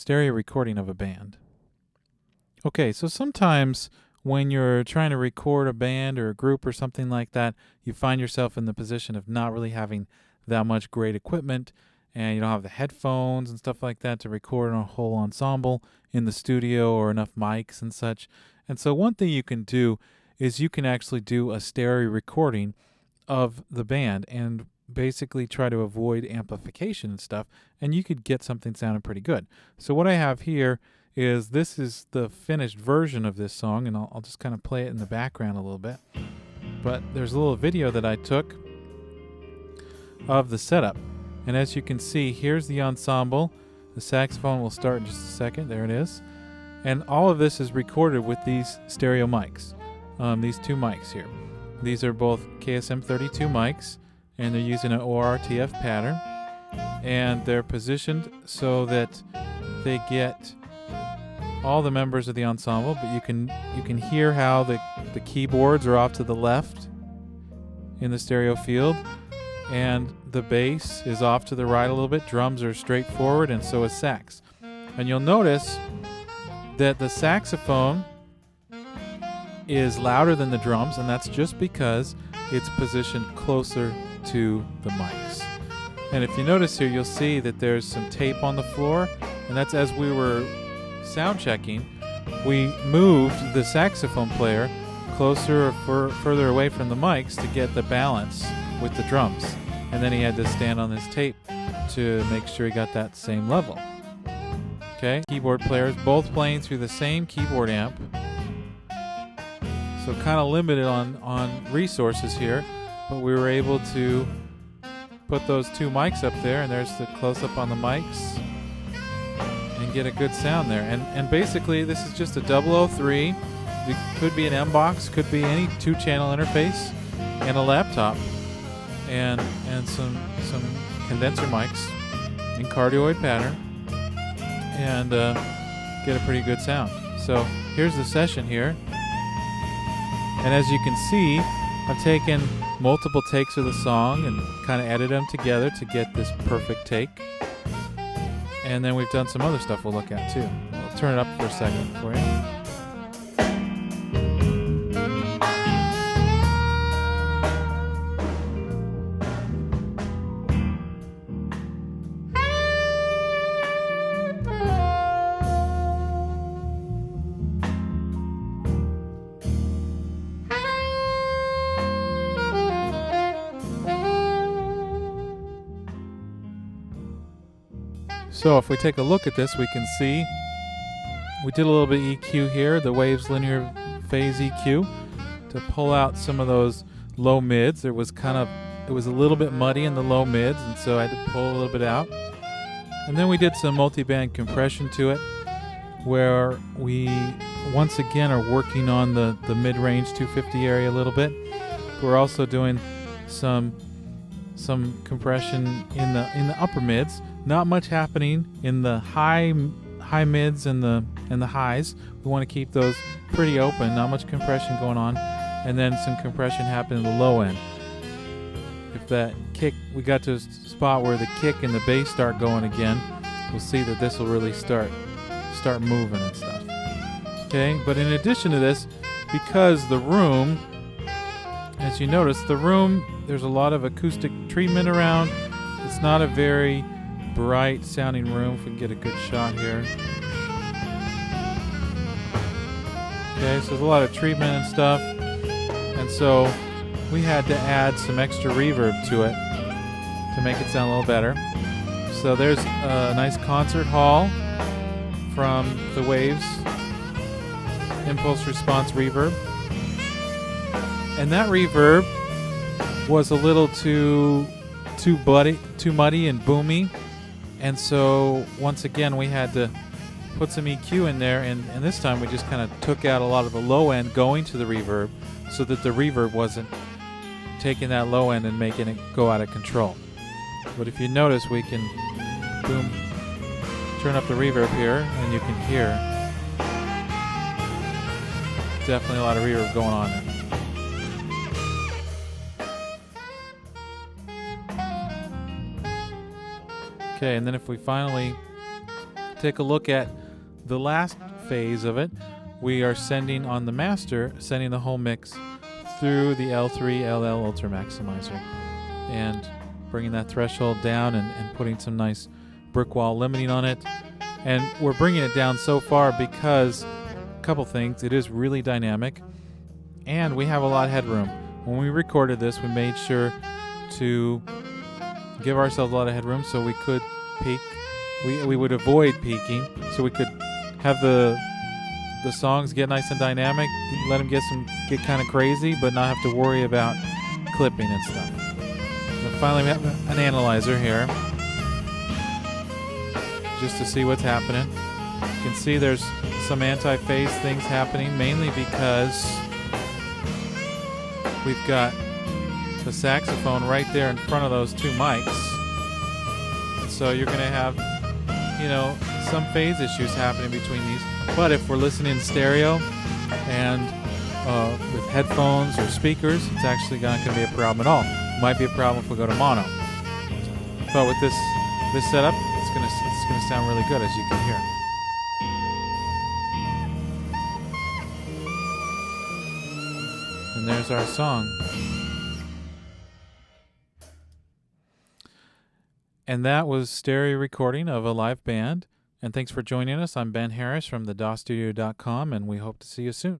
stereo recording of a band. Okay, so sometimes when you're trying to record a band or a group or something like that, you find yourself in the position of not really having that much great equipment, and you don't have the headphones and stuff like that to record a whole ensemble in the studio or enough mics and such. And so one thing you can do is you can actually do a stereo recording of the band and basically try to avoid amplification and stuff, and you could get something sounding pretty good. So what I have here is this is the finished version of this song, and I'll just kind of play it in the background a little bit. But there's a little video that I took of the setup, and as you can see, here's the ensemble. The saxophone will start in just a second. There it is. And all of this is recorded with these stereo mics, these two mics here. These are both KSM32 mics, and they're using an ORTF pattern, and they're positioned so that they get all the members of the ensemble, but you can hear how the keyboards are off to the left in the stereo field, and the bass is off to the right a little bit. Drums are straight forward, and so is sax. And you'll notice that the saxophone is louder than the drums, and that's just because it's positioned closer to the mics. And if you notice here, you'll see that there's some tape on the floor, and that's as we were sound checking, we moved the saxophone player closer or further away from the mics to get the balance with the drums, and then he had to stand on this tape to make sure he got that same level. Okay, keyboard players both playing through the same keyboard amp, so kind of limited on resources here, but we were able to put those two mics up there, and there's the close-up on the mics, and get a good sound there. And basically this is just a 003. It could be an M-Box, could be any two-channel interface, and a laptop, and some condenser mics in cardioid pattern, and get a pretty good sound. So here's the session here, and as you can see, I've taken multiple takes of the song and kind of edited them together to get this perfect take. And then we've done some other stuff we'll look at too. I'll turn it up for a second for you. So if we take a look at this, we can see we did a little bit of EQ here, the Waves linear phase EQ, to pull out some of those low mids. It was a little bit muddy in the low mids, and so I had to pull a little bit out. And then we did some multi-band compression to it, where we once again are working on the mid-range 250 area a little bit. We're also doing some compression in the upper mids. Not much happening in the high mids and the highs. We want to keep those pretty open, not much compression going on, and then some compression happening in the low end. If that kick, we got to a spot where the kick and the bass start going again, we'll see that this will really start moving and stuff. Okay, but in addition to this, because the room, as you notice, there's a lot of acoustic treatment around. It's not a very bright sounding room. If we can get a good shot here. Okay, so there's a lot of treatment and stuff, and so we had to add some extra reverb to it to make it sound a little better. So there's a nice concert hall from the Waves impulse response reverb, and that reverb was a little too muddy and boomy. And so once again we had to put some EQ in there, and this time we just kind of took out a lot of the low end going to the reverb so that the reverb wasn't taking that low end and making it go out of control. But if you notice, we can turn up the reverb here, and you can hear definitely a lot of reverb going on there. Okay, and then if we finally take a look at the last phase of it. We are sending on the master, sending the whole mix through the L3 LL Ultra Maximizer and bringing that threshold down and putting some nice brick wall limiting on it. And we're bringing it down so far because a couple things. It is really dynamic and we have a lot of headroom. When we recorded this, we made sure to give ourselves a lot of headroom so we could peak. We would avoid peaking, so we could have the songs get nice and dynamic, let them get kind of crazy, but not have to worry about clipping and stuff. And finally, we have an analyzer here, just to see what's happening. You can see there's some anti-phase things happening, mainly because we've got the saxophone right there in front of those two mics. And so you're going to have, some phase issues happening between these. But if we're listening in stereo and with headphones or speakers, it's actually not going to be a problem at all. It might be a problem if we go to mono. But with this setup, it's going to sound really good, as you can hear. And there's our song. And that was stereo recording of a live band. And thanks for joining us. I'm Ben Harris from thedawstudio.com, and we hope to see you soon.